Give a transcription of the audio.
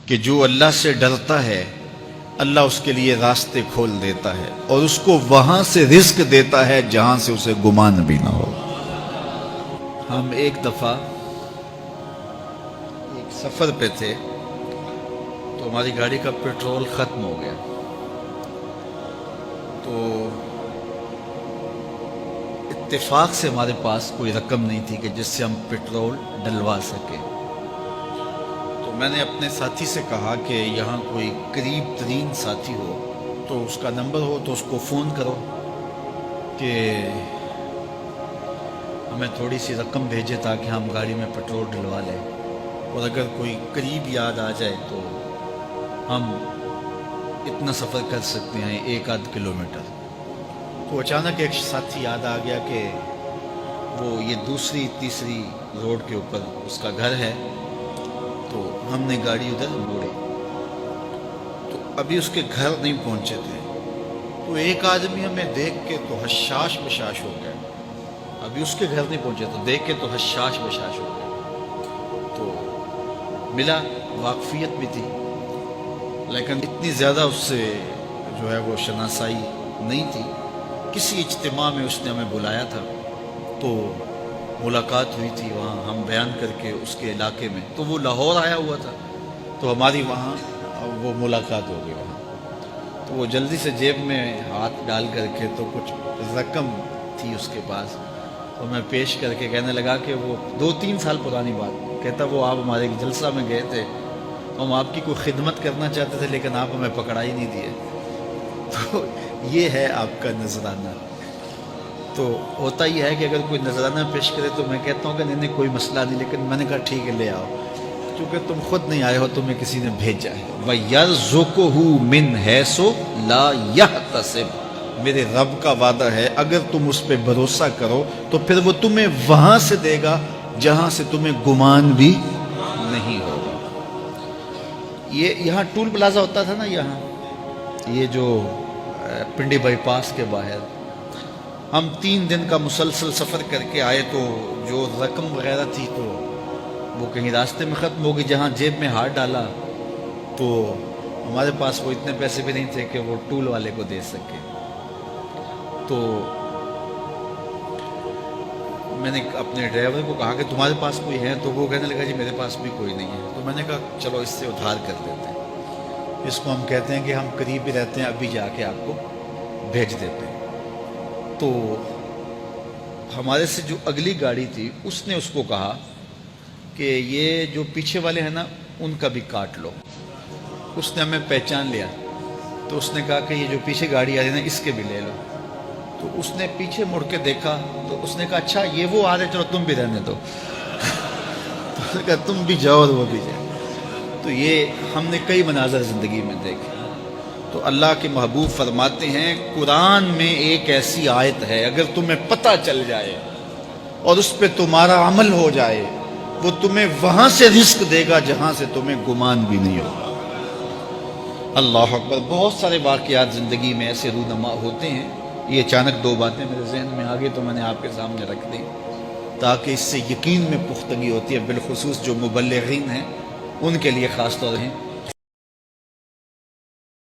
کہ جو اللہ سے ڈرتا ہے اللہ اس کے لیے راستے کھول دیتا ہے اور اس کو وہاں سے رزق دیتا ہے جہاں سے اسے گمان بھی نہ ہو۔ ہم ایک دفعہ ایک سفر پہ تھے تو ہماری گاڑی کا پیٹرول ختم ہو گیا، تو اتفاق سے ہمارے پاس کوئی رقم نہیں تھی کہ جس سے ہم پیٹرول ڈلوا سکیں۔ تو میں نے اپنے ساتھی سے کہا کہ یہاں کوئی قریب ترین ساتھی ہو تو اس کا نمبر ہو تو اس کو فون کرو کہ ہمیں تھوڑی سی رقم بھیجے تاکہ ہم گاڑی میں پیٹرول ڈلوا لیں، اور اگر کوئی قریب یاد آ جائے تو ہم اتنا سفر کر سکتے ہیں 1-8 کلومیٹر۔ تو اچانک ایک ساتھی یاد آ گیا کہ وہ یہ دوسری تیسری روڈ کے اوپر اس کا گھر ہے، تو ہم نے گاڑی ادھر موڑی، تو ابھی اس کے گھر نہیں پہنچے تھے تو ایک آدمی ہمیں دیکھ کے تو حشاش بشاش ہو گیا، ابھی اس کے گھر نہیں پہنچے تو دیکھ کے تو حشاش بشاش ہو گیا۔ تو ملا، واقفیت بھی تھی لیکن اتنی زیادہ اس سے جو ہے وہ شناسائی نہیں تھی۔ کسی اجتماع میں اس نے ہمیں بلایا تھا تو ملاقات ہوئی تھی وہاں، ہم بیان کر کے اس کے علاقے میں، تو وہ لاہور آیا ہوا تھا تو ہماری وہاں وہ ملاقات ہو گئی وہاں۔ تو وہ جلدی سے جیب میں ہاتھ ڈال کر کے تو کچھ رقم تھی اس کے پاس، تو میں پیش کر کے کہنے لگا کہ وہ 2-3 سال پرانی بات، کہتا وہ آپ ہمارے ایک جلسہ میں گئے تھے، ہم آپ کی کوئی خدمت کرنا چاہتے تھے لیکن آپ ہمیں پکڑا ہی نہیں دیے۔ تو یہ ہے آپ کا نذرانہ۔ تو ہوتا ہی ہے کہ اگر کوئی نذرانہ پیش کرے تو میں کہتا ہوں کہ نہیں کوئی مسئلہ نہیں، لیکن میں نے کہا ٹھیک ہے لے آؤ، کیونکہ تم خود نہیں آئے ہو، تمہیں کسی نے بھیجا ہے۔ وَيَرْزُقُهُ مِنْ حَيْثُ لَا يَحْتَسِبُ، میرے رب کا وعدہ ہے اگر تم اس پہ بھروسہ کرو تو پھر وہ تمہیں وہاں سے دے گا جہاں سے تمہیں گمان بھی نہیں ہوگا۔ یہ یہاں ٹول پلازا ہوتا تھا نا، یہاں یہ جو پنڈی بائی پاس کے باہر، ہم 3 دن کا مسلسل سفر کر کے آئے تو جو رقم وغیرہ تھی تو وہ کہیں راستے میں ختم ہو گئی، جہاں جیب میں ہاتھ ڈالا تو ہمارے پاس وہ اتنے پیسے بھی نہیں تھے کہ وہ ٹول والے کو دے سکے۔ تو میں نے اپنے ڈرائیور کو کہا کہ تمہارے پاس کوئی ہے، تو وہ کہنے لگا جی میرے پاس بھی کوئی نہیں ہے۔ تو میں نے کہا چلو اس سے ادھار کر دیتے ہیں، اس کو ہم کہتے ہیں کہ ہم قریب ہی رہتے ہیں، ابھی جا کے آپ کو بھیج دیتے ہیں۔ تو ہمارے سے جو اگلی گاڑی تھی اس نے اس کو کہا کہ یہ جو پیچھے والے ہیں نا ان کا بھی کاٹ لو۔ اس نے ہمیں پہچان لیا تو اس نے کہا کہ یہ جو پیچھے گاڑی آ رہی ہے نا اس کے بھی لے لو۔ تو اس نے پیچھے مڑ کے دیکھا تو اس نے کہا اچھا یہ وہ آ رہے، چلو تم بھی رہنے دو۔ تو اس نے کہا تم بھی جاؤ اور وہ بھی جائے۔ تو یہ ہم نے کئی مناظر زندگی میں دیکھے۔ تو اللہ کے محبوب فرماتے ہیں قرآن میں ایک ایسی آیت ہے اگر تمہیں پتہ چل جائے اور اس پہ تمہارا عمل ہو جائے وہ تمہیں وہاں سے رزق دے گا جہاں سے تمہیں گمان بھی نہیں ہوگا۔ اللہ اکبر۔ بہت سارے واقعات زندگی میں ایسے رونما ہوتے ہیں۔ یہ اچانک 2 باتیں میرے ذہن میں آ گئی تو میں نے آپ کے سامنے رکھ دی تاکہ اس سے یقین میں پختگی ہوتی ہے، بالخصوص جو مبلغین ہیں ان کے لیے خاص طور ہیں